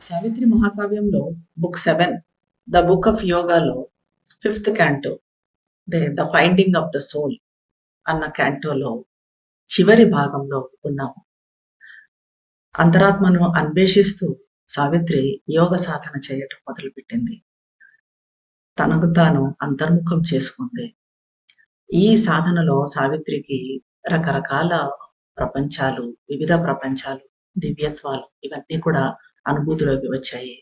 సావిత్రి మహాకావ్యంలో book 7 the book of యోగాలో 5th canto the finding of the soul అన్న క్యాంటోలో చివరి భాగంలో ఉన్నాము. అంతరాత్మను అన్వేషిస్తూ సావిత్రి యోగ సాధన చేయటం మొదలుపెట్టింది. తనకు తాను అంతర్ముఖం చేసుకుంది. ఈ సాధనలో సావిత్రికి రకరకాల ప్రపంచాలు, వివిధ ప్రపంచాలు, దివ్యత్వాలు ఇవన్నీ కూడా అనుభూతిలోకి వచ్చాయి.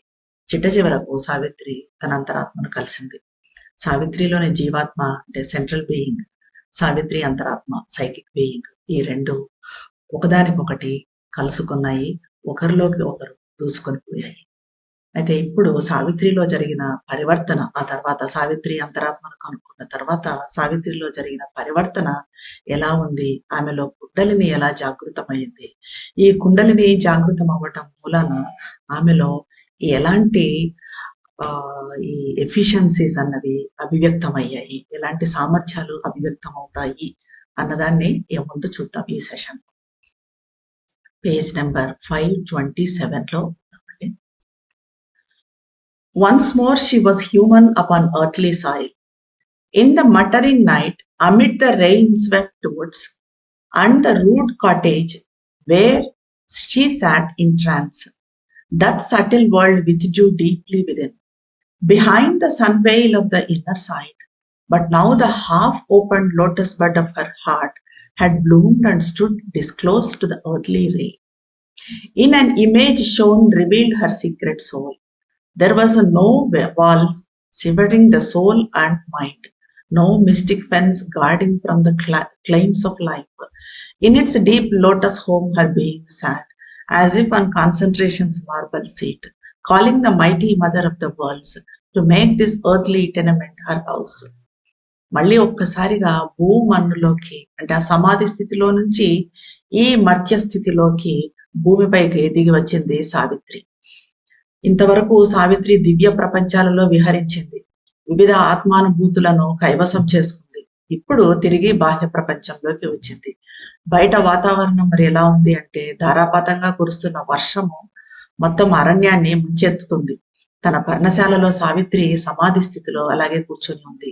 చిట్ట చివరకు సావిత్రి తన అంతరాత్మను కలిసింది. సావిత్రిలోని జీవాత్మ అంటే సెంట్రల్ బీయింగ్, సావిత్రి అంతరాత్మ సైకిక్ బీయింగ్, ఈ రెండు ఒకదానికొకటి కలుసుకున్నాయి, ఒకరిలోకి ఒకరు దూసుకొని పోయాయి. అయితే ఇప్పుడు సావిత్రిలో జరిగిన పరివర్తన, ఆ తర్వాత సావిత్రి అంతరాత్మను కనుక్కున్న తర్వాత సావిత్రిలో జరిగిన పరివర్తన ఎలా ఉంది, ఆమెలో కుండలిని ఎలా జాగృతమైంది, ఈ కుండలిని జాగృతం అవ్వటం మూలాన ఆమెలో ఎలాంటి ఈ ఎఫిషియన్సీస్ అన్నవి అభివ్యక్తమయ్యాయి, ఎలాంటి సామర్థ్యాలు అభివ్యక్తం అవుతాయి అన్నదాన్ని ముందు చూద్దాం ఈ సెషన్. పేజ్ నెంబర్ 527లో. Once more she was human upon earthly soil. In the muttering night, amid the rain-swept woods and the rude cottage where she sat in trance, that subtle world withdrew deeply within, behind the sunveil of the inner side. But now the half-opened lotus bud of her heart had bloomed and stood disclosed to the earthly ray. In an image shown revealed her secret soul. There was no walls severing the soul and mind, no mystic fence guarding from the claims of life. In its deep lotus home her being sat, as if on concentration's marble seat, calling the mighty mother of the worlds to make this earthly tenement her house. మళ్ళీ ఒక్కసారిగా భూమన్నులోకి అంటే ఆ సమాధి స్థితిలో నుంచి ఈ మర్త్య స్థితిలోకి భూమిపైకి దిగి వచ్చింది సావిత్రి. ఇంతవరకు సావిత్రి దివ్య ప్రపంచాలలో విహరించింది, వివిధ ఆత్మానుభూతులను కైవసం చేసుకుంది. ఇప్పుడు తిరిగి బాహ్య ప్రపంచంలోకి వచ్చింది. బయట వాతావరణం మరి ఎలా ఉంది అంటే ధారాపాతంగా కురుస్తున్న వర్షము మొత్తం అరణ్యాన్ని ముంచెత్తుతుంది. తన పర్ణశాలలో సావిత్రి సమాధి స్థితిలో అలాగే కూర్చొని ఉంది.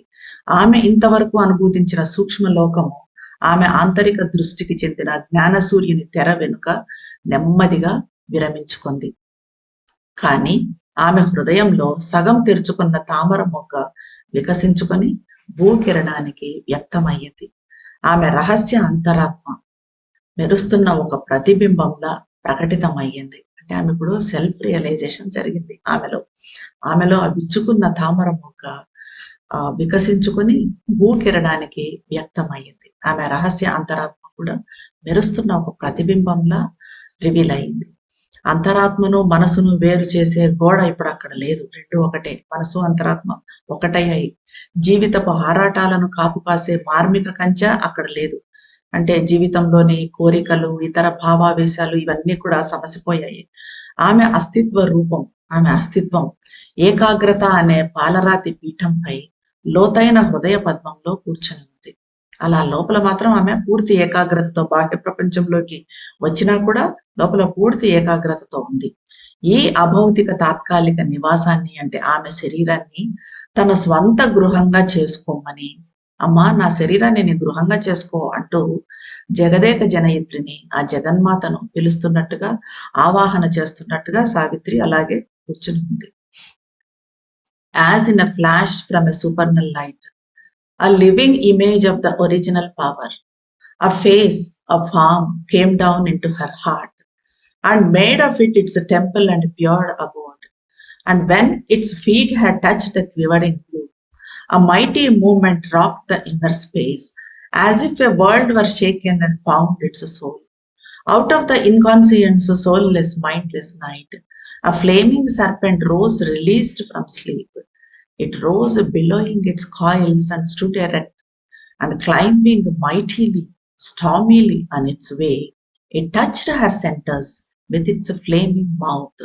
ఆమె ఇంతవరకు అనుభూతించిన సూక్ష్మ లోకము ఆమె ఆంతరిక దృష్టికి చెందిన జ్ఞాన సూర్యుని తెర వెనుక నెమ్మదిగా విరమించుకుంది. కానీ ఆమె హృదయంలో సగం తెరుచుకున్న తామర మొగ్గ వికసించుకొని భూకిరణానికి వ్యక్తమయ్యింది. ఆమె రహస్య అంతరాత్మ మెరుస్తున్న ఒక ప్రతిబింబంలా ప్రకటితమయ్యింది. అంటే ఆమె ఇప్పుడు సెల్ఫ్ రియలైజేషన్ జరిగింది. ఆమెలో ఆ విచ్చుకున్న తామర మొగ్గ వికసించుకొని భూకిరణానికి వ్యక్తమయ్యింది. ఆమె రహస్య అంతరాత్మ కూడా మెరుస్తున్న ఒక ప్రతిబింబంలా రివీల్ అయింది. అంతరాత్మను మనసును వేరు చేసే గోడ ఇప్పుడు అక్కడ లేదు, రెండు ఒకటే. మనసు అంతరాత్మ ఒకటయ్యాయి. జీవితపు ఆరాటాలను కాపు కాసే మార్మిక కంచె అక్కడ లేదు. అంటే జీవితంలోని కోరికలు, ఇతర భావావేశాలు ఇవన్నీ కూడా సమసిపోయాయి. ఆమె అస్తిత్వ రూపం, ఆమె అస్తిత్వం ఏకాగ్రత అనే పాలరాతి పీఠంపై లోతైన హృదయ పద్మంలో కూర్చొని ఉంది. అలా లోపల మాత్రం ఆమె పూర్తి ఏకాగ్రతతో, బాహ్య ప్రపంచంలోకి వచ్చినా కూడా లోపల పూర్తి ఏకాగ్రతతో ఉంది. ఈ అభౌతిక తాత్కాలిక నివాసాన్ని అంటే ఆమె శరీరాన్ని తన స్వంత గృహంగా చేసుకోమని, అమ్మా నా శరీరాన్ని నీ గృహంగా చేసుకో అంటూ జగదేక జనయిత్రిని, ఆ జగన్మాతను పిలుస్తున్నట్టుగా, ఆవాహన చేస్తున్నట్టుగా సావిత్రి అలాగే కూర్చుని ఉంది. As in a flash from a supernal light, a living image of the original power, a face, a form came down into her heart and made of it its temple and pure abode. And when its feet had touched the quivering blue, a mighty movement rocked the inner space, as if a world were shaken and found its soul. Out of the inconscient's soulless, mindless night, a flaming serpent rose released from sleep. It rose billowing its coils and stood erect, and climbing mightily, stormily on its way, it touched her centers with its flaming mouth.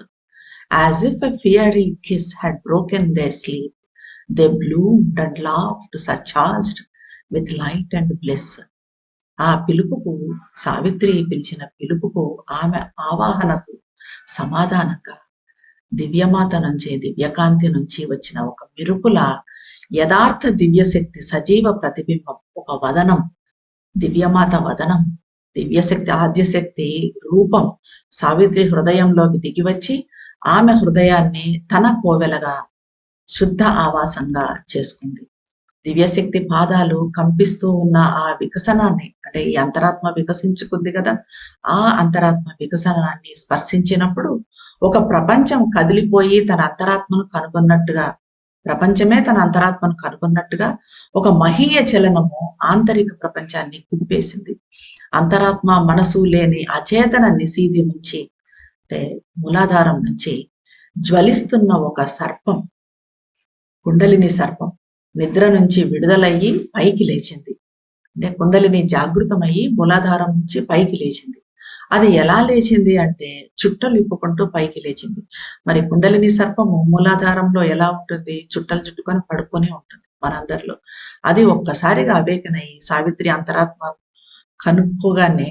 As if a fiery kiss had broken their sleep, they bloomed and laughed, surcharged with light and bliss. ఆ పిలుపుకు, సావిత్రి పిలిచిన పిలుపుకు, ఆమె ఆవాహనకు సమాధానంగా దివ్యమాత నుంచి, దివ్యకాంతి నుంచి వచ్చిన ఒక మెరుపుల యథార్థ దివ్యశక్తి సజీవ ప్రతిబింబం, ఒక వదనం, దివ్యమాత వదనం, దివ్యశక్తి ఆద్యశక్తి రూపం సావిత్రి హృదయంలోకి దిగివచ్చి ఆమె హృదయాన్ని తన కోవెలగా శుద్ధ ఆవాసంగా చేసుకుంది. దివ్యశక్తి పాదాలు కంపిస్తూ ఉన్న ఆ వికసనాన్ని, అంటే ఈ అంతరాత్మ వికసించుకుంది కదా, ఆ అంతరాత్మ వికసనాన్ని స్పర్శించినప్పుడు ఒక ప్రపంచం కదిలిపోయి తన అంతరాత్మను కనుగొన్నట్టుగా, ప్రపంచమే తన అంతరాత్మను కనుగొన్నట్టుగా ఒక మహీయ చలనము ఆంతరిక ప్రపంచాన్ని కుదిపేసింది. అంతరాత్మ మనసు లేని అచేతన నిశీధి నుంచి, అంటే మూలాధారం నుంచి జ్వలిస్తున్న ఒక సర్పం, కుండలిని సర్పం నిద్ర నుంచి విడుదలయ్యి పైకి లేచింది. అంటే కుండలిని జాగృతమయ్యి మూలాధారం నుంచి పైకి లేచింది. అది ఎలా లేచింది అంటే చుట్టలు ఇప్పుకుంటూ పైకి లేచింది. మరి కుండలిని సర్పము మూలాధారంలో ఎలా ఉంటుంది? చుట్టలు చుట్టుకొని పడుకొని ఉంటుంది మనందరిలో. అది ఒక్కసారిగా అవేకనయ్యి సావిత్రి అంతరాత్మ కనుక్కోగానే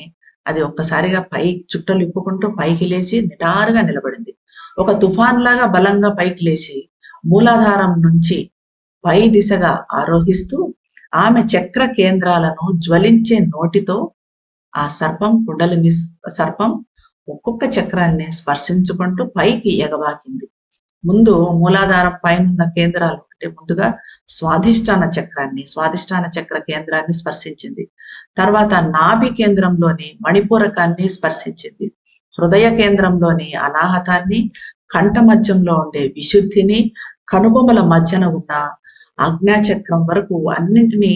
అది ఒక్కసారిగా పైకి చుట్టలు ఇప్పుకుంటూ పైకి లేచి నిటారుగా నిలబడింది. ఒక తుఫాన్ లాగా బలంగా పైకి లేచి మూలాధారం నుంచి పై దిశగా ఆరోహిస్తూ ఆమె చక్ర కేంద్రాలను జ్వలించే నోటితో ఆ సర్పం, కుండలిని సర్పం ఒక్కొక్క చక్రాన్ని స్పర్శించుకుంటూ పైకి ఎగబాకింది. ముందు మూలాధారం పైన కేంద్రాలు, అంటే ముందుగా స్వాధిష్టాన చక్ర కేంద్రాన్ని స్పర్శించింది. తర్వాత నాభి కేంద్రంలోని మణిపూరకాన్ని స్పర్శించింది. హృదయ కేంద్రంలోని అనాహతాన్ని, కంఠ మధ్యంలో ఉండే విశుద్ధిని, కనుబొమల మధ్యన ఉన్న ఆజ్ఞాచక్రం వరకు అన్నింటినీ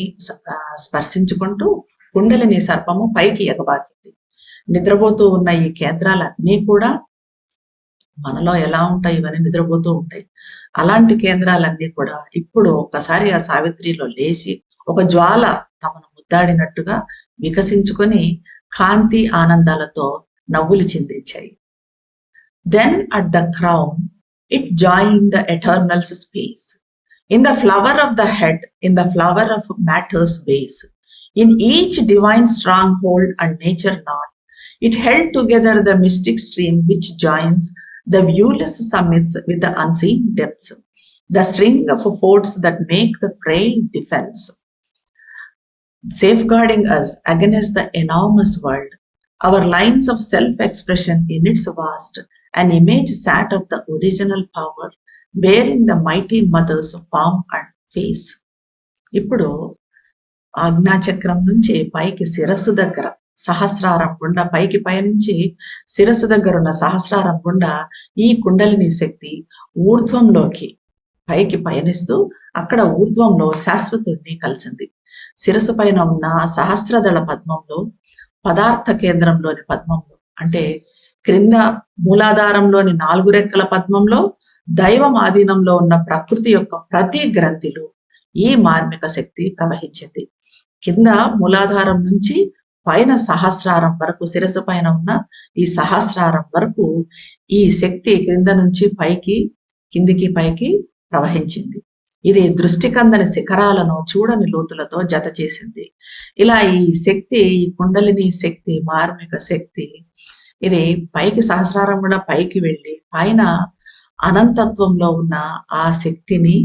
స్పర్శించుకుంటూ కుండలిని సర్పము పైకి ఎగబాకింది. నిద్రపోతూ ఉన్న ఈ కేంద్రాలన్నీ కూడా మనలో ఎలా ఉంటాయి, ఇవన్నీ నిద్రపోతూ ఉంటాయి. అలాంటి కేంద్రాలన్నీ కూడా ఇప్పుడు ఒక్కసారి ఆ సావిత్రిలో లేచి ఒక జ్వాల తమను ముద్దాడినట్టుగా వికసించుకొని కాంతి ఆనందాలతో నవ్వులు చిందించాయి. Then at the crown it joined the eternal's space. In the flower of the head, in the flower of matter's base, in each divine stronghold and nature knot, it held together the mystic stream which joins the viewless summits with the unseen depths, the string of forts that make the frail defense, safeguarding us against the enormous world. Our lines of self-expression in its vast, an image sat of the original power, bearing the mighty mother's form and face. ఇప్పుడు ఆజ్ఞాచక్రం నుంచి పైకి శిరస్సు దగ్గర సహస్రారం గుండా పైకి పయనించి శిరస్సు దగ్గర ఉన్న సహస్రారం గుండా ఈ కుండలిని శక్తి ఊర్ధ్వంలోకి పైకి పయనిస్తూ అక్కడ ఊర్ధ్వంలో శాశ్వతుడిని కలిసింది. శిరస్సు పైన ఉన్న సహస్రదళ పద్మంలో, పదార్థ కేంద్రంలోని పద్మంలో, అంటే క్రింద మూలాధారంలోని 4 రెక్కల పద్మంలో, దైవం ఆధీనంలో ఉన్న ప్రకృతి యొక్క ప్రతి గ్రంథిలో ఈ మార్మిక శక్తి ప్రవహించింది. కింద మూలాధారం నుంచి పైన సహస్రారం వరకు, శిరస్సు పైన ఉన్న ఈ సహస్రారం వరకు ఈ శక్తి క్రింద నుంచి పైకి, కిందికి పైకి ప్రవహించింది. ఇది దృష్టికందని శిఖరాలను చూడని లోతులతో జత చేసింది. ఇలా ఈ శక్తి, ఈ కుండలిని శక్తి, మార్మిక శక్తి, ఇది పైకి సహస్రారం కూడా పైకి వెళ్ళి పైన అనంతత్వంలో ఉన్న ఆ శక్తిని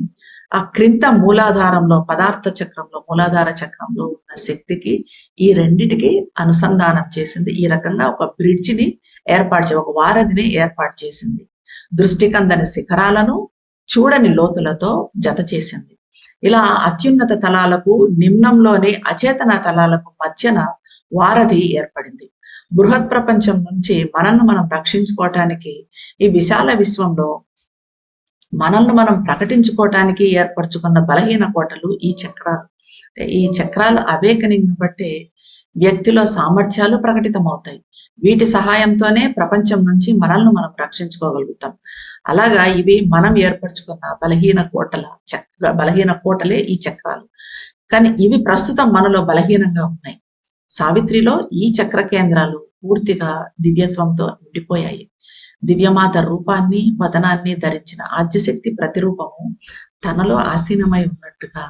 ఆ క్రింద మూలాధారంలో, పదార్థ చక్రంలో, మూలాధార చక్రంలో ఉన్న శక్తికి, ఈ రెండిటికి అనుసంధానం చేసింది. ఈ రకంగా ఒక బ్రిడ్జిని ఏర్పాటు ఒక వారధిని ఏర్పాటు చేసింది. దృష్టికందని శిఖరాలను చూడని లోతులతో జత చేసింది. ఇలా అత్యున్నత తలాలకు, నిమ్నంలోని అచేతన తలాలకు మధ్యన వారధి ఏర్పడింది. బృహత్ ప్రపంచం నుంచి మనల్ని మనం రక్షించుకోవటానికి, ఈ విశాల విశ్వంలో మనల్ని మనం ప్రకటించుకోవటానికి ఏర్పరచుకున్న బలహీన కోటలు ఈ చక్రాలు. ఈ చక్రాల అవేకనింగ్ బట్టే వ్యక్తిలో సామర్థ్యాలు ప్రకటితమవుతాయి. వీటి సహాయంతోనే ప్రపంచం నుంచి మనల్ని మనం రక్షించుకోగలుగుతాం. అలాగా ఇవి మనం ఏర్పరచుకున్న బలహీన కోటలే ఈ చక్రాలు. కానీ ఇవి ప్రస్తుతం మనలో బలహీనంగా ఉన్నాయి. సావిత్రిలో ఈ చక్ర కేంద్రాలు పూర్తిగా దివ్యత్వంతో నిండిపోయాయి. దివ్యమాత రూపాన్ని, వదనాన్ని ధరించిన ఆద్యశక్తి ప్రతిరూపము తనలో ఆసీనమై ఉన్నట్టుగా,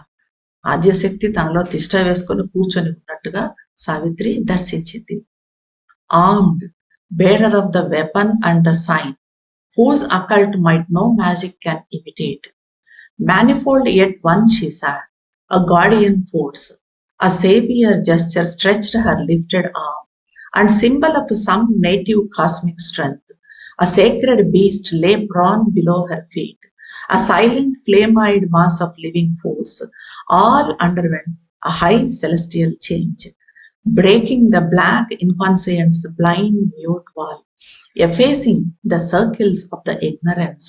ఆద్యశక్తి తనలో తిష్ట వేసుకొని కూర్చొని ఉన్నట్టుగా సావిత్రి దర్శించింది. Armed, bearer of the weapon and the sign, whose occult might no magic can imitate. Manifold yet one she saw, a guardian force, a savior gesture stretched her lifted arm, and symbol of some native cosmic strength. A sacred beast lay prone below her feet, a silent flame-eyed mass of living force. All underwent a high celestial change, breaking the black inconscience blind mute wall, effacing the circles of the ignorance.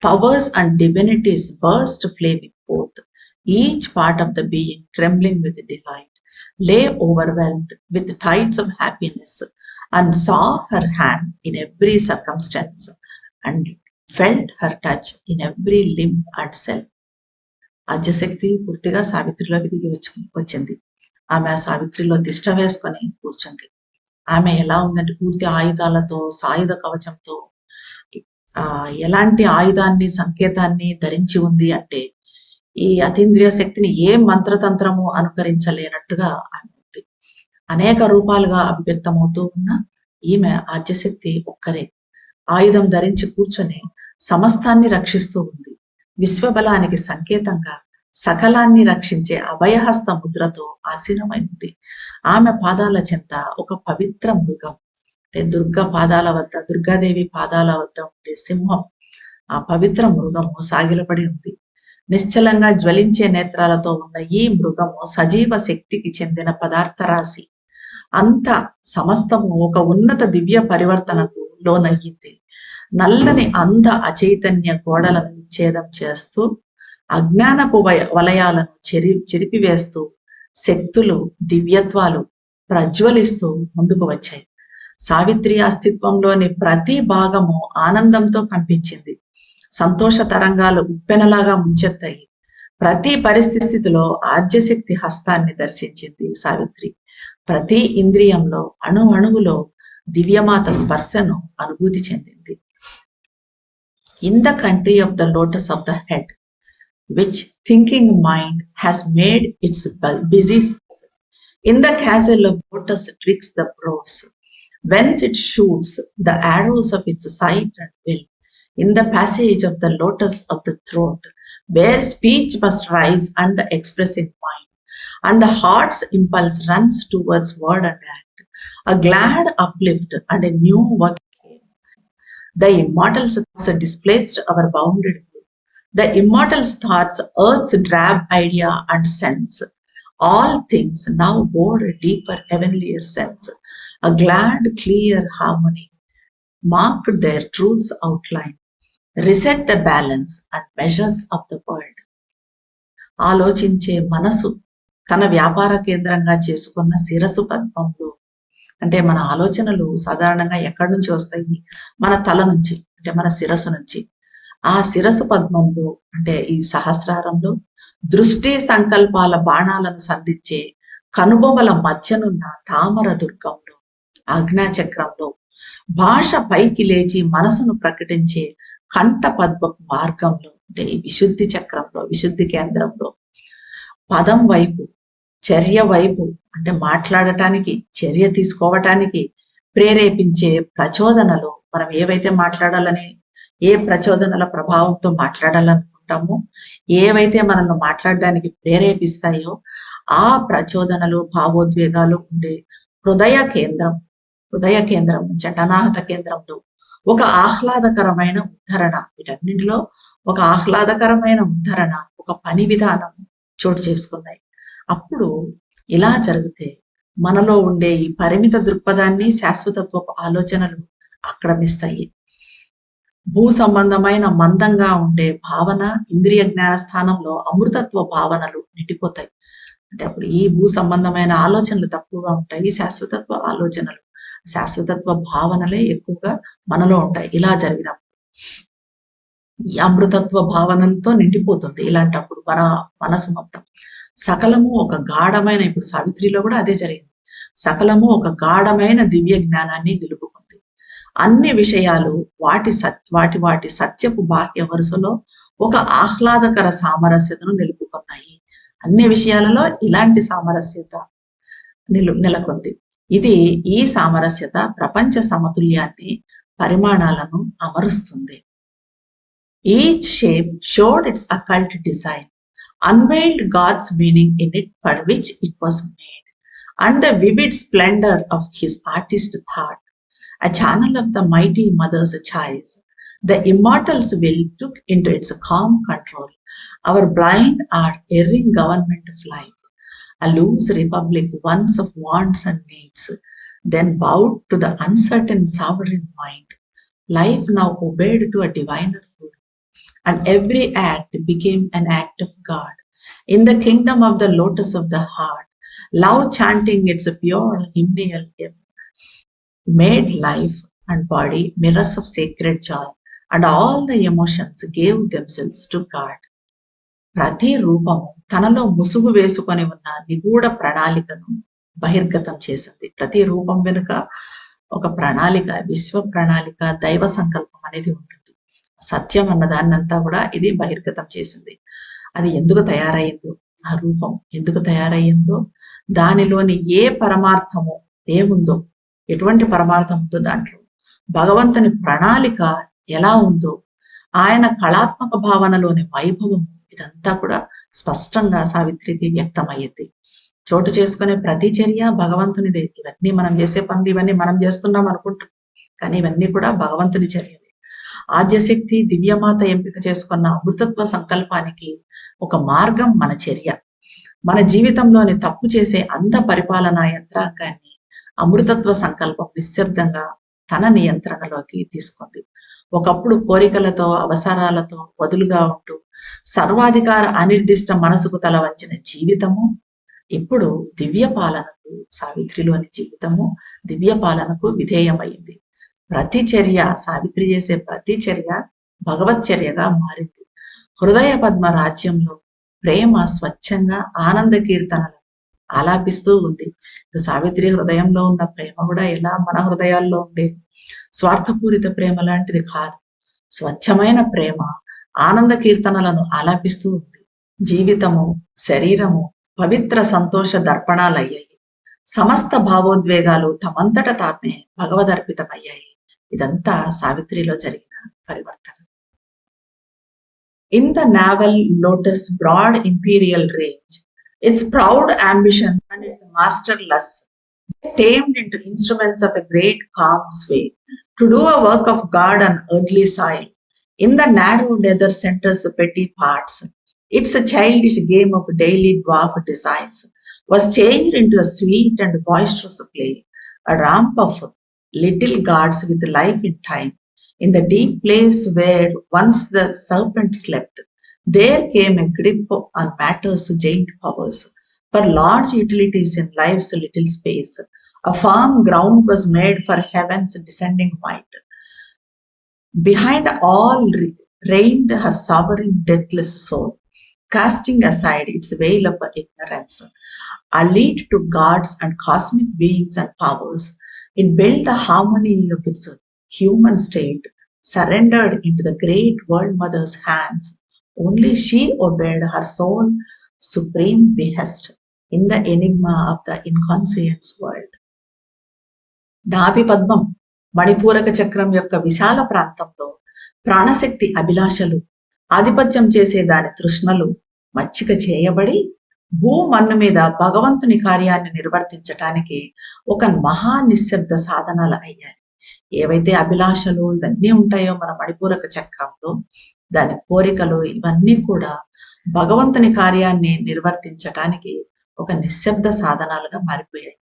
Powers and divinities burst flaming forth, each part of the being trembling with delight, lay overwhelmed with tides of happiness, and saw her hand in every circumstance, and felt her touch in every limb and cell. ఆద్యశక్తి పూర్తిగా సావిత్రిలోకి దిగి వచ్చింది. ఆమె ఆ సావిత్రిలో తిష్ట వేసుకొని కూర్చుంది. ఆమె ఎలా ఉందంటే పూర్తి ఆయుధాలతో, సాయుధ కవచంతో, ఎలాంటి ఆయుధాన్ని సంకేతాన్ని ధరించి ఉంది అంటే ఈ అతీంద్రియ శక్తిని ఏ మంత్రతంత్రము అనుకరించలేనట్టుగా ఆమె ఉంది. అనేక రూపాలుగా అభివ్యక్తమవుతూ ఉన్న ఈమె ఆద్యశక్తి ఒక్కరే. ఆయుధం ధరించి కూర్చొని సమస్తాన్ని రక్షిస్తూ ఉంది. విశ్వబలానికి సంకేతంగా సకలాన్ని రక్షించే అభయహస్త ముద్రతో ఆసీనమై ఉంది. ఆమె పాదాల చెంత ఒక పవిత్ర మృగం, అంటే దుర్గాదేవి పాదాల వద్ద ఉండే సింహం, ఆ పవిత్ర మృగము సాగిలపడి ఉంది. నిశ్చలంగా జ్వలించే నేత్రాలతో ఉన్న ఈ మృగము సజీవ శక్తికి చెందిన పదార్థ రాశి. అంత సమస్తము ఒక ఉన్నత దివ్య పరివర్తనకు లోనయ్యింది. నల్లని అంధ అచైతన్య గోడలను విచ్ఛేదం చేస్తూ, అజ్ఞానపు వలయాలను చెరిపివేస్తూ, శక్తులు, దివ్యత్వాలు ప్రజ్వలిస్తూ ముందుకు వచ్చాయి. సావిత్రి అస్తిత్వంలోని ప్రతి భాగము ఆనందంతో కంపించింది. సంతోష తరంగాలు ఉప్పెనలాగా ముంచెత్తాయి. ప్రతి పరిస్థితిలో ఆద్యశక్తి హస్తాన్ని దర్శించింది సావిత్రి. ప్రతి ఇంద్రియంలో, అణువులో దివ్యమాత స్పర్శను అనుభూతి చెందింది. In the country of the lotus of the head, which thinking mind has made its busy space. In the castle of lotus twixt the brows, whence it shoots the arrows of its sight and will. In the passage of the lotus of the throat, where speech must rise and the expressive mind, and the heart's impulse runs towards word and act. A glad uplift and a new work came. The immortal thoughts displaced our bounded view. The immortal thoughts, earth's drab idea and sense. All things now bore a deeper, heavenlier sense. A glad, clear harmony marked their truth's outline, reset the balance and measures of the world. ఆలోచించే మనసు తన వ్యాపార కేంద్రంగా చేసుకున్న శిరసు పద్మంలో, అంటే మన ఆలోచనలు సాధారణంగా ఎక్కడి నుంచి వస్తాయి? మన తల నుంచి, అంటే మన శిరస్సు నుంచి. ఆ శిరస్సు పద్మంలో, అంటే ఈ సహస్రారంలో, దృష్టి సంకల్పాల బాణాలను సంధించే కనుబొమల మధ్యనున్న తామర దుర్గంలో, ఆజ్ఞాచక్రంలో, భాష పైకి లేచి మనసును ప్రకటించే కంఠ పద్మపు మార్గంలో, అంటే ఈ విశుద్ధి చక్రంలో, విశుద్ధి కేంద్రంలో, పదం వైపు, చర్య వైపు, అంటే మాట్లాడటానికి, చర్య తీసుకోవటానికి ప్రేరేపించే ప్రచోదనలో, మనం ఏవైతే మాట్లాడాలని, ఏ ప్రచోదనల ప్రభావంతో మాట్లాడాలనుకుంటామో, ఏవైతే మనల్ని మాట్లాడడానికి ప్రేరేపిస్తాయో ఆ ప్రచోదనలు, భావోద్వేగాలు ఉండే హృదయ కేంద్రం నుంచి, అంటే అనాహత కేంద్రంలో ఒక ఆహ్లాదకరమైన ఉద్ధరణ, వీటన్నింటిలో ఒక ఆహ్లాదకరమైన ఉద్ధరణ, ఒక పని విధానం చోటు చేసుకున్నాయి. అప్పుడు ఇలా జరిగితే మనలో ఉండే ఈ పరిమిత దృక్పథాన్ని శాశ్వతత్వపు ఆలోచనలు ఆక్రమిస్తాయి. భూ సంబంధమైన మందంగా ఉండే భావన ఇంద్రియ జ్ఞాన స్థానంలో అమృతత్వ భావనలు నిండిపోతాయి. అంటే అప్పుడు ఈ భూ సంబంధమైన ఆలోచనలు తక్కువగా ఉంటాయి, శాశ్వతత్వ ఆలోచనలు, శాశ్వతత్వ భావనలే ఎక్కువగా మనలో ఉంటాయి. ఇలా జరిగినప్పుడు ఈ అమృతత్వ భావనలతో నిండిపోతుంది. ఇలాంటప్పుడు మన మనసు మొత్తం సకలము ఒక గాఢమైన, ఇప్పుడు సావిత్రిలో కూడా అదే జరిగింది, సకలము ఒక గాఢమైన దివ్య జ్ఞానాన్ని నిలుపుకుంది. అన్ని విషయాలు వాటి సత్యపు బాహ్య వరుసలో ఒక ఆహ్లాదకర సామరస్యతను నిలుపుకున్నాయి. అన్ని విషయాలలో ఇలాంటి సామరస్యత నెలకొంది. ఈ సామరస్యత ప్రపంచ సమతుల్యాన్ని పరిమాణాలను అమరుస్తుంది. Each shape showed its occult design, unveiled God's meaning in it for which it was made, and the vivid splendor of his artist thought, a channel of the mighty mother's choice, the immortal's will took into its calm control our blind or erring government of life, a loose republic once of wants and needs, then bowed to the uncertain sovereign mind. Life now obeyed to a diviner rule, and every act became an act of God. In the kingdom of the lotus of the heart, love chanting its pure hymnal hymn, made life and body mirrors of sacred joy, and all the emotions gave themselves to God. ప్రతి రూపము తనలో ముసుగు వేసుకొని ఉన్న నిగూఢ ప్రణాళికను బహిర్గతం చేసింది. ప్రతి రూపం వెనుక ఒక ప్రణాళిక, విశ్వ ప్రణాళిక, దైవ సంకల్పం అనేది ఉంటుంది. సత్యం అన్న దాన్నంతా కూడా ఇది బహిర్గతం చేసింది. అది ఎందుకు తయారయ్యిందో, ఆ రూపం ఎందుకు తయారయ్యిందో, దానిలోని ఏ పరమార్థము ఏముందో, ఎటువంటి పరమార్థం ఉందో, దాంట్లో భగవంతుని ప్రణాళిక ఎలా ఉందో, ఆయన కళాత్మక భావనలోని వైభవం, ఇదంతా కూడా స్పష్టంగా సావిత్రికి వ్యక్తమయ్యింది. చోటు చేసుకునే ప్రతి చర్య భగవంతునిదే. ఇవన్నీ మనం చేసే పనులు, ఇవన్నీ మనం చేస్తున్నాం అనుకుంటాం, కానీ ఇవన్నీ కూడా భగవంతుని చర్యలే. ఆద్యశక్తి దివ్యమాత ఎంపిక చేసుకున్న అమృతత్వ సంకల్పానికి ఒక మార్గం మన చర్య. మన జీవితంలోని తప్పు చేసే అంత పరిపాలనా యంత్రాంగాన్ని అమృతత్వ సంకల్పం నిశ్శబ్దంగా తన నియంత్రణలోకి తీసుకుంది. ఒకప్పుడు కోరికలతో, అవసరాలతో వదులుగా ఉంటూ సర్వాధికార అనిర్దిష్ట మనసుకు తల వంచిన జీవితము ఇప్పుడు దివ్య పాలనకు, సావిత్రిలోని జీవితము దివ్య పాలనకు విధేయమైంది. ప్రతి చర్య, సావిత్రి చేసే ప్రతి చర్య భగవత్ చర్యగా మారింది. హృదయ పద్మ రాజ్యంలో ప్రేమ స్వచ్ఛంగా ఆనంద కీర్తనలు ఆలాపిస్తూ ఉంది. సావిత్రి హృదయంలో ఉన్న ప్రేమ కూడా ఎలా మన హృదయాల్లో ఉండేది. స్వార్థపూరిత ప్రేమ లాంటిది కాదు. స్వచ్ఛమైన ప్రేమ ఆనంద కీర్తనలను ఆలాపిస్తూ ఉంది. జీవితము, శరీరము పవిత్ర సంతోష దర్పణాలయ్యాయి. సమస్త భావోద్వేగాలు తమంతట తామే భగవదర్పితమయ్యాయి. ఇదంతా సావిత్రిలో జరిగిన పరివర్తన. In the navel lotus broad imperial range, its proud ambition and its master lust, tamed into instruments of a great calm sway, to do a work of God on earthly soil. In the narrow nether center's petty parts, its childish game of daily dwarf desires was changed into a sweet and boisterous play, a ramp of little gods with life in time. In the deep place where once the serpent slept, there came a grip on matter's giant powers. For large utilities in life's little space, a firm ground was made for heaven's descending might. Behind all reigned her sovereign deathless soul, casting aside its veil of ignorance. Allied to gods and cosmic beings and powers, it built the harmony of its human state, surrendered into the great world mother's hands. Only she obeyed her soul supreme behest in the enigma of the inconscious world. నాభి పద్మం మణిపూరక చక్రం యొక్క విశాల ప్రాంతంలో ప్రాణశక్తి అభిలాషలు, ఆధిపత్యం చేసే దాని తృష్ణలు మచ్చిక చేయబడి భూమన్ను మీద భగవంతుని కార్యాన్ని నిర్వర్తించటానికి ఒక మహా నిశ్శబ్ద సాధనాలు అయ్యాయి. ఏవైతే అభిలాషలు ఇవన్నీ ఉంటాయో మన మణిపూరక చక్రంలో, దాని కోరికలు ఇవన్నీ కూడా భగవంతుని కార్యాన్ని నిర్వర్తించటానికి ఒక నిశ్శబ్ద సాధనాలుగా మారిపోయాయి.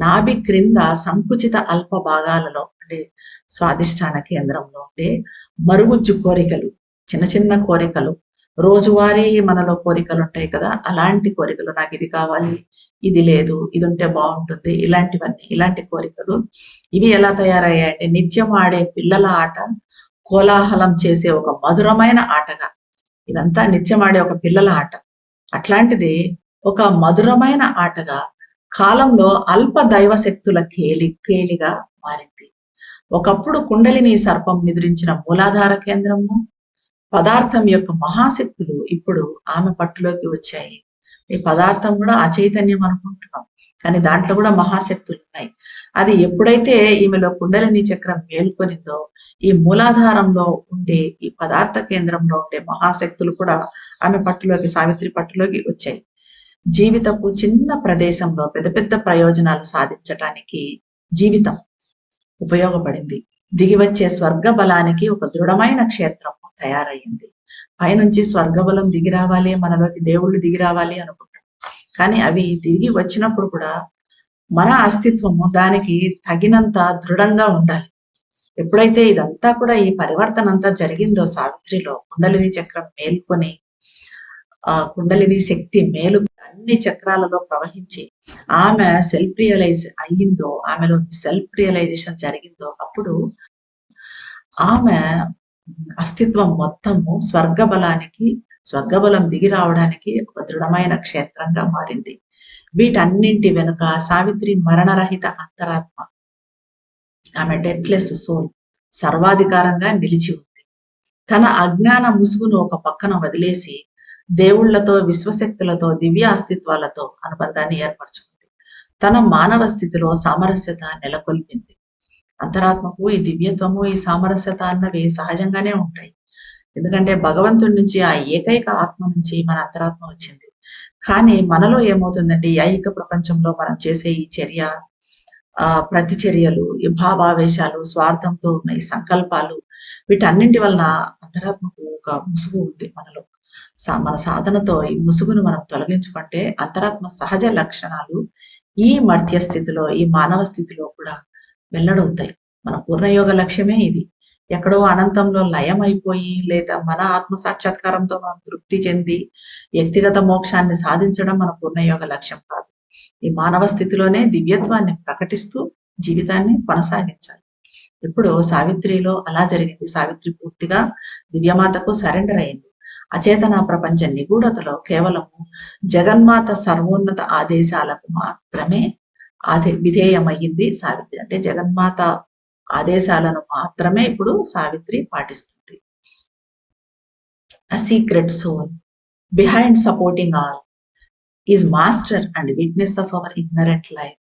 నాభి క్రింద సంకుచిత అల్ప భాగాలలో అంటే స్వాదిష్టాన కేంద్రంలో ఉండే మరుగుజ్జు కోరికలు, చిన్న చిన్న కోరికలు, రోజువారీ మనలో కోరికలు ఉంటాయి కదా, అలాంటి కోరికలు, నాకు ఇది కావాలి, ఇది లేదు, ఇది ఉంటే బాగుంటుంది, ఇలాంటి కోరికలు ఇవి ఎలా తయారయ్యాయంటే నిత్యం ఆడే పిల్లల ఆట కోలాహలం చేసే ఒక మధురమైన ఆటగా, ఇదంతా నిత్యం ఆడే ఒక పిల్లల ఆట, అట్లాంటిది ఒక మధురమైన ఆటగా కాలంలో అల్ప దైవ శక్తుల కేలిగా మారింది. ఒకప్పుడు కుండలిని సర్పం నిద్రించిన మూలాధార కేంద్రము, పదార్థం యొక్క మహాశక్తులు ఇప్పుడు ఆమె పట్టులోకి వచ్చాయి. ఈ పదార్థం కూడా అచైతన్యం అనుకుంటున్నాం, కానీ దాంట్లో కూడా మహాశక్తులు ఉన్నాయి. అది ఎప్పుడైతే ఈమెలో కుండలిని చక్రం మేల్కొనిందో, ఈ మూలాధారంలో ఉండే ఈ పదార్థ కేంద్రంలో ఉండే మహాశక్తులు కూడా ఆమె పట్టులోకి, సావిత్రి పట్టులోకి వచ్చాయి. జీవితపు చిన్న ప్రదేశంలో పెద్ద పెద్ద ప్రయోజనాలు సాధించటానికి జీవితం ఉపయోగపడింది. దిగివచ్చే స్వర్గ బలానికి ఒక దృఢమైన క్షేత్రం తయారయ్యింది. పైనుంచి స్వర్గబలం దిగి రావాలి, మనలోకి దేవుళ్ళు దిగి రావాలి అనుకుంటాం. కానీ అవి దిగి వచ్చినప్పుడు కూడా మన అస్తిత్వము దానికి తగినంత దృఢంగా ఉండాలి. ఎప్పుడైతే ఇదంతా కూడా ఈ పరివర్తన అంతా జరిగిందో సావిత్రిలో, కుండలిని చక్రం మేల్కొని కుండలిని శక్తి మేలు అన్ని చక్రాలలో ప్రవహించి ఆమె సెల్ఫ్ రియలైజ్ అయ్యిందో, ఆమెలో సెల్ఫ్ రియలైజేషన్ జరిగిందో, అప్పుడు ఆమె అస్తిత్వం మొత్తము స్వర్గబలం దిగి రావడానికి ఒక దృఢమైన క్షేత్రంగా మారింది. వీటన్నింటి వెనుక సావిత్రి మరణరహిత అంతరాత్మ, ఆమె డెత్లెస్ సోల్ సర్వాధికారంగా నిలిచి ఉంది. తన అజ్ఞాన ముసుగును ఒక పక్కన వదిలేసి దేవుళ్లతో, విశ్వశక్తులతో, దివ్య అస్తిత్వాలతో అనుబంధాన్ని ఏర్పరచుకుంది. తన మానవ స్థితిలో సామరస్యత నెలకొల్పింది. అంతరాత్మకు ఈ దివ్యత్వము, ఈ సామరస్యత అన్నవి సహజంగానే ఉంటాయి. ఎందుకంటే భగవంతుడి నుంచి, ఆ ఏకైక ఆత్మ నుంచి మన అంతరాత్మ వచ్చింది. కానీ మనలో ఏమవుతుందంటే, ఈ ఐహిక ప్రపంచంలో మనం చేసే ఈ చర్య, ప్రతిచర్యలు, ఈ భావావేశాలు, స్వార్థంతో ఉన్న ఈ సంకల్పాలు, వీటన్నింటి వలన అంతరాత్మకు ఒక ముసుగు ఉంది మనలో. మన సాధనతో ఈ ముసుగును మనం తొలగించుకుంటే అంతరాత్మ సహజ లక్షణాలు ఈ మధ్య స్థితిలో, ఈ మానవ స్థితిలో కూడా వెల్లడవుతాయి. మన పూర్ణయోగ లక్ష్యమే ఇది. ఎక్కడో అనంతంలో లయం అయిపోయి, లేదా మన ఆత్మ సాక్షాత్కారంతో మనం తృప్తి చెంది వ్యక్తిగత మోక్షాన్ని సాధించడం మన పూర్ణయోగ లక్ష్యం కాదు. ఈ మానవ స్థితిలోనే దివ్యత్వాన్ని ప్రకటిస్తూ జీవితాన్ని కొనసాగించాలి. ఇప్పుడు సావిత్రిలో అలా జరిగింది. సావిత్రి పూర్తిగా దివ్యమాతకు సరెండర్ అయింది. అచేతన ప్రపంచ నిగూఢతలో కేవలము జగన్మాత సర్వోన్నత ఆదేశాలకు మాత్రమే విధేయమయ్యింది సావిత్రి. అంటే జగన్మాత ఆదేశాలను మాత్రమే ఇప్పుడు Savitri పాటిస్తుంది. A secret soul behind supporting all is master and witness of our ignorant life,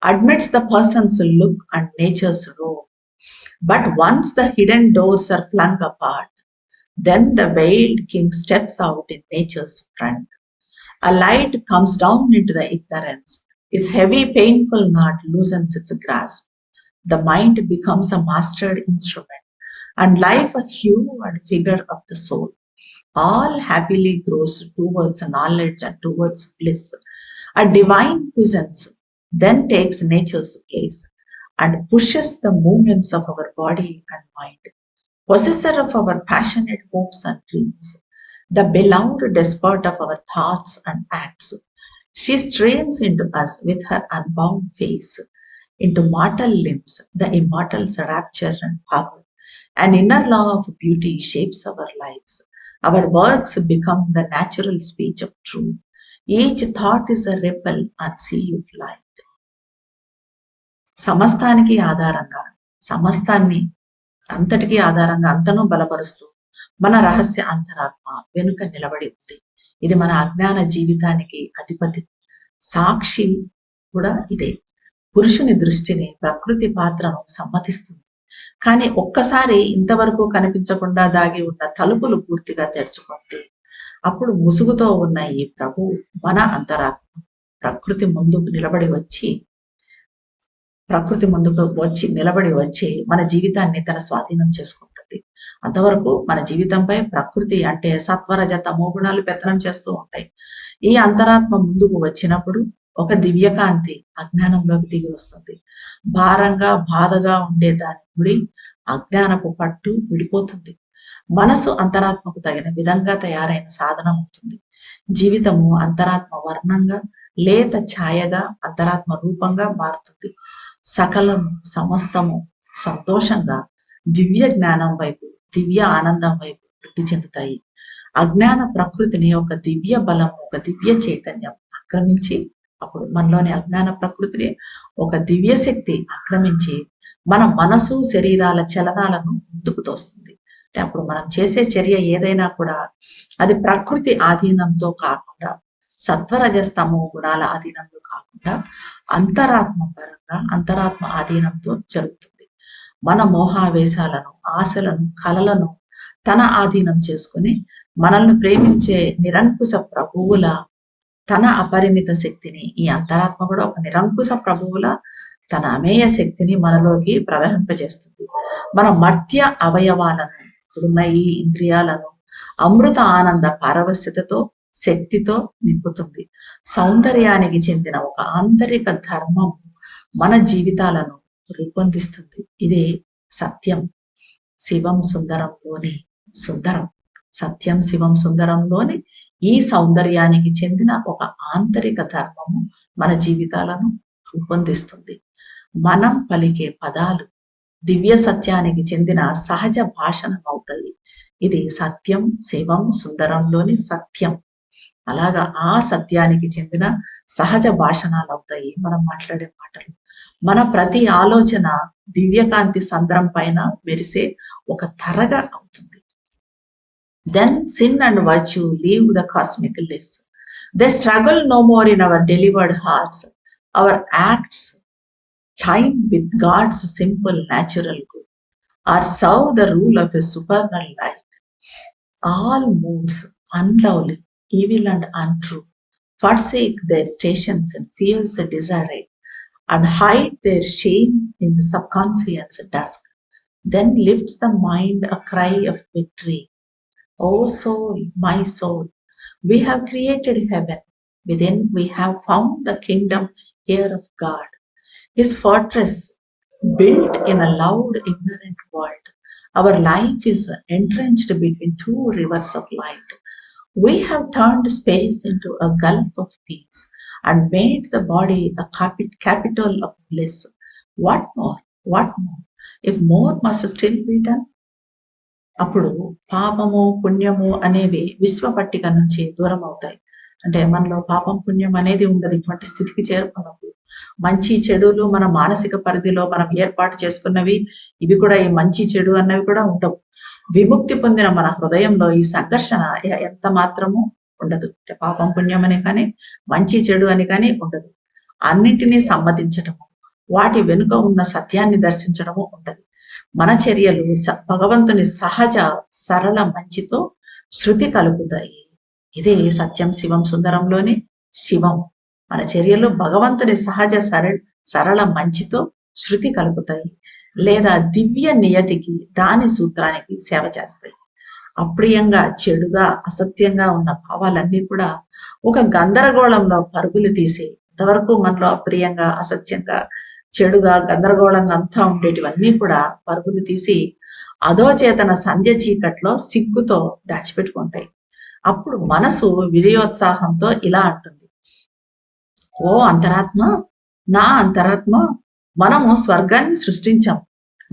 admits the person's look and nature's roar. But once the hidden doors are flung apart, then the veiled king steps out in nature's front. A light comes down into the ignorance. Its heavy, painful knot loosens its grasp. The mind becomes a mastered instrument, and life a hue and figure of the soul. All happily grows towards knowledge and towards bliss. A divine presence then takes nature's place and pushes the movements of our body and mind. Possessor of our passionate hopes and dreams, the beloved despot of our thoughts and acts, she streams into us with her unbound face, into mortal limbs, the immortal's rapture and power. An inner law of beauty shapes our lives. Our works become the natural speech of truth. Each thought is a ripple and sea of light. సమస్తానికి ఆధారంగా, సమస్తాన్ని అంతటికీ ఆధారంగా, అంతను బలపరుస్తూ మన రహస్య అంతరాత్మ వెనుక నిలబడి ఉంది. ఇది మన అజ్ఞాన జీవితానికి అధిపతి. సాక్షి కూడా ఇదే. పురుషుని దృష్టిని, ప్రకృతి పాత్రను సమ్మతిస్తుంది. కానీ ఒక్కసారి ఇంతవరకు కనిపించకుండా దాగి ఉన్న తలుపులు పూర్తిగా తెరుచుకుంటే అప్పుడు ముసుగుతో ఉన్న ఈ ప్రభు, మన అంతరాత్మ ప్రకృతి ముందుకు నిలబడి వచ్చి మన జీవితాన్ని తన స్వాధీనం చేసుకుంటుంది. అంతవరకు మన జీవితంపై ప్రకృతి అంటే సత్వరజ తమో గుణాలు పెత్తనం చేస్తూ ఉంటాయి. ఈ అంతరాత్మ ముందుకు వచ్చినప్పుడు ఒక దివ్యకాంతి అజ్ఞానంలోకి దిగి వస్తుంది. భారంగా, బాధగా ఉండే దాని గుడి అజ్ఞానపు పట్టు విడిపోతుంది. మనసు అంతరాత్మకు తగిన విధంగా తయారైన సాధన అవుతుంది. జీవితము అంతరాత్మ వర్ణంగా, లేత ఛాయగా, అంతరాత్మ రూపంగా మారుతుంది. సకలము, సమస్తము సంతోషంగా దివ్య జ్ఞానం వైపు, దివ్య ఆనందం వైపు వృద్ధి చెందుతాయి. అజ్ఞాన ప్రకృతిని ఒక దివ్య బలం, ఒక దివ్య చైతన్యం ఆక్రమించి, అప్పుడు మనలోని అజ్ఞాన ప్రకృతిని ఒక దివ్య శక్తి ఆక్రమించి మన మనసు, శరీరాల చలనాలను ముందుకు తోస్తుంది. అంటే అప్పుడు మనం చేసే చర్య ఏదైనా కూడా అది ప్రకృతి ఆధీనంతో కాకుండా సత్వరజస్తమో గుణాల ఆధీనంలో కాకుండా అంతరాత్మ పరంగా అంతరాత్మ ఆధీనంతో జరుగుతుంది. మన మోహావేశాలను, ఆశలను, కలలను తన ఆధీనం చేసుకుని మనల్ని ప్రేమించే నిరంకుశ ప్రభువుల తన అపరిమిత శక్తిని, ఈ అంతరాత్మ కూడా ఒక నిరంకుశ ప్రభువుల తన అమేయ శక్తిని మనలోకి ప్రవహింపజేస్తుంది. మన మర్త్య అవయవాలను, ఇప్పుడున్న ఈ ఇంద్రియాలను అమృత ఆనంద పారవశ్యతతో, శక్తితో నింపుతుంది. సౌందర్యానికి చెందిన ఒక ఆంతరిక ధర్మం మన జీవితాలను రూపొందిస్తుంది. ఇదే సత్యం శివం సుందరంలోని సుందరం. సత్యం శివం సుందరంలోని ఈ సౌందర్యానికి చెందిన ఒక ఆంతరిక ధర్మము మన జీవితాలను రూపొందిస్తుంది. మనం పలికే పదాలు దివ్య సత్యానికి చెందిన సహజ భాషణం అవుతాయి. ఇది సత్యం శివం సుందరంలోని సత్యం. అలాగా ఆ సత్యానికి చెందిన సహజ భాషణాలు అవుతాయి మనం మాట్లాడే మాటలు. మన ప్రతి ఆలోచన దివ్యకాంతి సంద్రం పైన మెరిసే ఒక తరగ అవుతుంది. Then sin and virtue leave the cosmic bliss. They struggle no more in our delivered hearts. Our acts chime with God's simple natural good, or serve the rule of a supernal light. All moods, unlovely, evil and untrue, forsake their stations in fierce desire and hide their shame in the subconscious dusk. Then lifts the mind a cry of victory. O soul, my soul, we have created heaven. Within we have found the kingdom here of God, His fortress built in a loud, ignorant world. Our life is entrenched between two rivers of light. We have turned space into a gulf of peace and made the body a capital of bliss. What more? What more? If more must still be done? అప్పుడు పాపము పుణ్యము అనేవి విశ్వ పట్టిక నుంచి దూరం అవుతాయి. అంటే మనలో పాపం పుణ్యం అనేది ఉండదు. ఇటువంటి స్థితికి చేరుకున్నప్పుడు మంచి చెడులు మన మానసిక పరిధిలో మనం ఏర్పాటు చేసుకున్నవి ఇవి కూడా ఈ మంచి చెడు అన్నవి కూడా ఉండవు. విముక్తి పొందిన మన హృదయంలో ఈ సంఘర్షణ ఎంత మాత్రము ఉండదు. అంటే పాపం పుణ్యం అని కానీ మంచి చెడు అని కానీ ఉండదు. అన్నింటినీ సమ్మతించటము, వాటి వెనుక ఉన్న సత్యాన్ని దర్శించడము ఉండదు. మన చర్యలు భగవంతుని సహజ సరళ మంచితో శృతి కలుపుతాయి. ఇదే సత్యం శివం సుందరంలోని శివం. మన చర్యలు భగవంతుని సహజ సరళ మంచితో శృతి కలుపుతాయి, లేదా దివ్య నియతికి దాని సూత్రానికి సేవ చేస్తాయి. అప్రియంగా, చెడుగా, అసత్యంగా ఉన్న భావాలన్నీ కూడా ఒక గందరగోళంలో పరుగులు తీసి, ఇంతవరకు మనలో అప్రియంగా, అసత్యంగా, చెడుగా, గందరగోళంగా అంతా ఉండేటివన్నీ కూడా పరుగులు తీసి అధోచేతన సంధ్య చీకట్లో సిగ్గుతో దాచిపెట్టుకుంటాయి. అప్పుడు మనసు విజయోత్సాహంతో ఇలా అంటుంది, ఓ అంతరాత్మ, నా అంతరాత్మ, మనము స్వర్గాన్ని సృష్టించాం.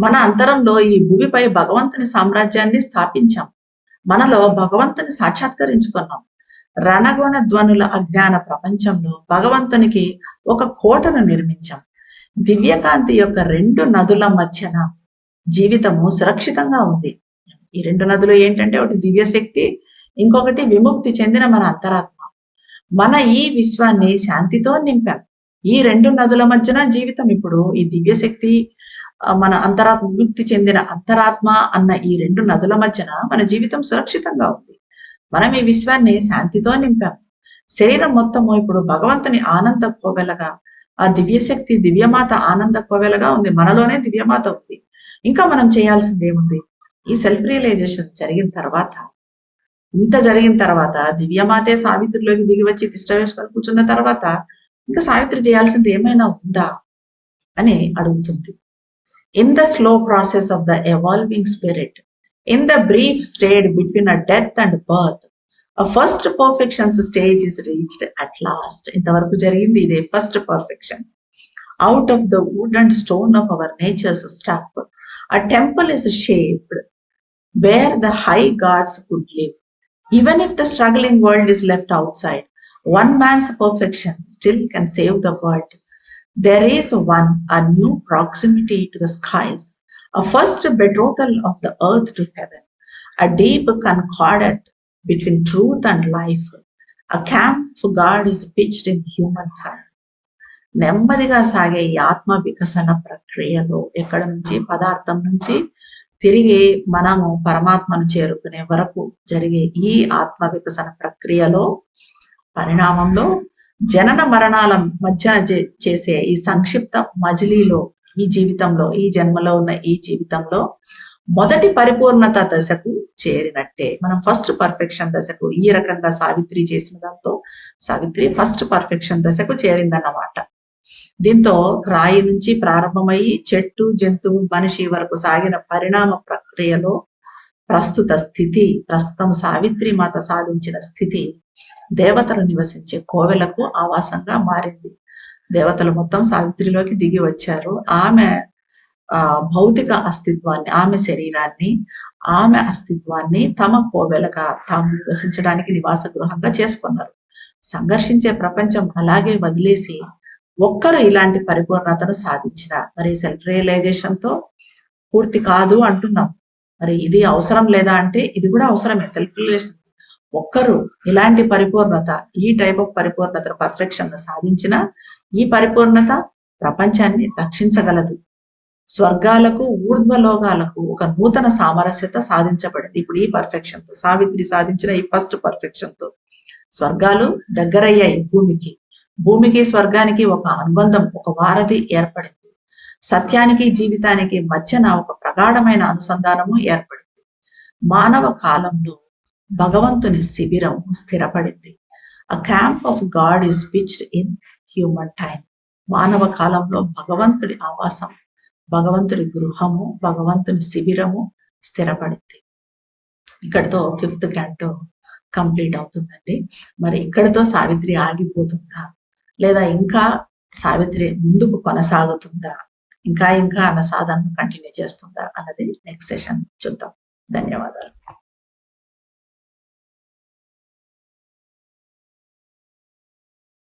మన అంతరంలో ఈ భూమిపై భగవంతుని సామ్రాజ్యాన్ని స్థాపించాం. మనలో భగవంతుని సాక్షాత్కరించుకున్నాం. రణగుణ ధ్వనుల అజ్ఞాన ప్రపంచంలో భగవంతునికి ఒక కోటను నిర్మించాం. దివ్యకాంతి యొక్క రెండు నదుల మధ్యన జీవితము సురక్షితంగా ఉంది. ఈ రెండు నదులు ఏంటంటే, ఒకటి దివ్యశక్తి, ఇంకొకటి విముక్తి చెందిన మన అంతరాత్మ. మన ఈ విశ్వాన్ని శాంతితో నింపాం. ఈ రెండు నదుల మధ్యన జీవితం ఇప్పుడు ఈ దివ్యశక్తి, మన అంతరాత్మ, విముక్తి చెందిన అంతరాత్మ అన్న ఈ రెండు నదుల మధ్యన మన జీవితం సురక్షితంగా ఉంది. మనం ఈ విశ్వాన్ని శాంతితో నింపాం. శరీరం మొత్తము ఇప్పుడు భగవంతుని ఆనంద కోవెలగా, ఆ దివ్యశక్తి దివ్యమాత ఆనంద కోవెలగా ఉంది. మనలోనే దివ్యమాత ఉంది. ఇంకా మనం చేయాల్సింది ఏముంది? ఈ సెల్ఫ్ రియలైజేషన్ జరిగిన తర్వాత, ఇంత జరిగిన తర్వాత, దివ్యమాతే సావిత్రిలోకి దిగి వచ్చి తిష్ట వేసుకొని కూర్చున్న తర్వాత ఇంకా సావిత్రి చేయాల్సింది ఏమైనా ఉందా అని అడుగుతుంది. In the slow process of the evolving spirit, in the brief stead between a death and birth, a first perfection stage is reached at last. ఇంతవరకు జరిగింది ఇదే first perfection. Out of the wood and stone of our nature's stuff, a temple is shaped where the high gods could live. Even if the struggling world is left outside, one man's perfection still can save the world. There is one, a new proximity to the skies, a first betrothal of the earth to heaven, a deep concordat between truth and life, A camp for God is pitched in humankind. నెమ్మదిగా సాగే ఈ ఆత్మ వికసన ప్రక్రియలో ఎక్కడ నుంచి పదార్థం నుంచి తిరిగి మనము పరమాత్మను చేరుకునే వరకు జరిగే ఈ ఆత్మ వికసన ప్రక్రియలో పరిణామంలో జనన మరణాల మధ్యన చేసే ఈ సంక్షిప్త మజిలీలో ఈ జీవితంలో ఈ జన్మలో ఉన్న ఈ జీవితంలో మొదటి పరిపూర్ణత దశకు చేరినట్టే. మనం ఫస్ట్ పర్ఫెక్షన్ దశకు ఈ రకంగా సావిత్రి చేసిన దాంతో సావిత్రి ఫస్ట్ పర్ఫెక్షన్ దశకు చేరిందన్నమాట. దీంతో రాయి నుంచి ప్రారంభమయ్యి చెట్టు జంతువు మనిషి వరకు సాగిన పరిణామ ప్రక్రియలో ప్రస్తుతం సావిత్రి మాత సాధించిన స్థితి దేవతలు నివసించే కోవెలకు ఆవాసంగా మారింది. దేవతలు మొత్తం సావిత్రిలోకి దిగి వచ్చారు. ఆమె భౌతిక అస్తిత్వాన్ని, ఆమె శరీరాన్ని, ఆమె అస్తిత్వాన్ని తమ కోవెలగా తాము నివసించడానికి నివాస గృహంగా చేసుకున్నారు. సంఘర్షించే ప్రపంచం అలాగే వదిలేసి ఒక్కరు ఇలాంటి పరిపూర్ణతను సాధించిన, మరి సెల్ఫ్ రియలైజేషన్ తో పూర్తి కాదు అంటున్నాం. మరి ఇది అవసరం లేదా అంటే ఇది కూడా అవసరమే. సెల్ఫ్ రియలైజేషన్ ఒక్కరు ఇలాంటి పరిపూర్ణత, ఈ టైప్ ఆఫ్ పరిపూర్ణత పర్ఫెక్షన్ సాధించిన ఈ పరిపూర్ణత ప్రపంచాన్ని రక్షించగలదు. స్వర్గాలకు ఊర్ధ్వలోకాలకు ఒక నూతన సామరస్యత సాధించబడింది ఇప్పుడు ఈ పర్ఫెక్షన్ తో. సావిత్రి సాధించిన ఈ ఫస్ట్ పర్ఫెక్షన్ తో స్వర్గాలు దగ్గరయ్యాయి భూమికి స్వర్గానికి ఒక అనుబంధం, ఒక వారధి ఏర్పడింది. సత్యానికి జీవితానికి మధ్యన ఒక ప్రగాఢమైన అనుసంధానము ఏర్పడింది. మానవ కాలంలో భగవంతుని శిబిరం స్థిరపడింది. A camp of God is pitched in human time. మానవ కాలంలో భగవంతుడి ఆవాసం, భగవంతుడి గృహము, భగవంతుని శిబిరము స్థిరపడింది. ఇక్కడితో 5th క్యాంటో కంప్లీట్ అవుతుందండి. మరి ఇక్కడితో సావిత్రి ఆగిపోతుందా లేదా ఇంకా సావిత్రి ముందుకు కొనసాగుతుందా, ఇంకా ఆమె సాధనను కంటిన్యూ చేస్తుందా అన్నది నెక్స్ట్ సెషన్ చూద్దాం. ధన్యవాదాలు.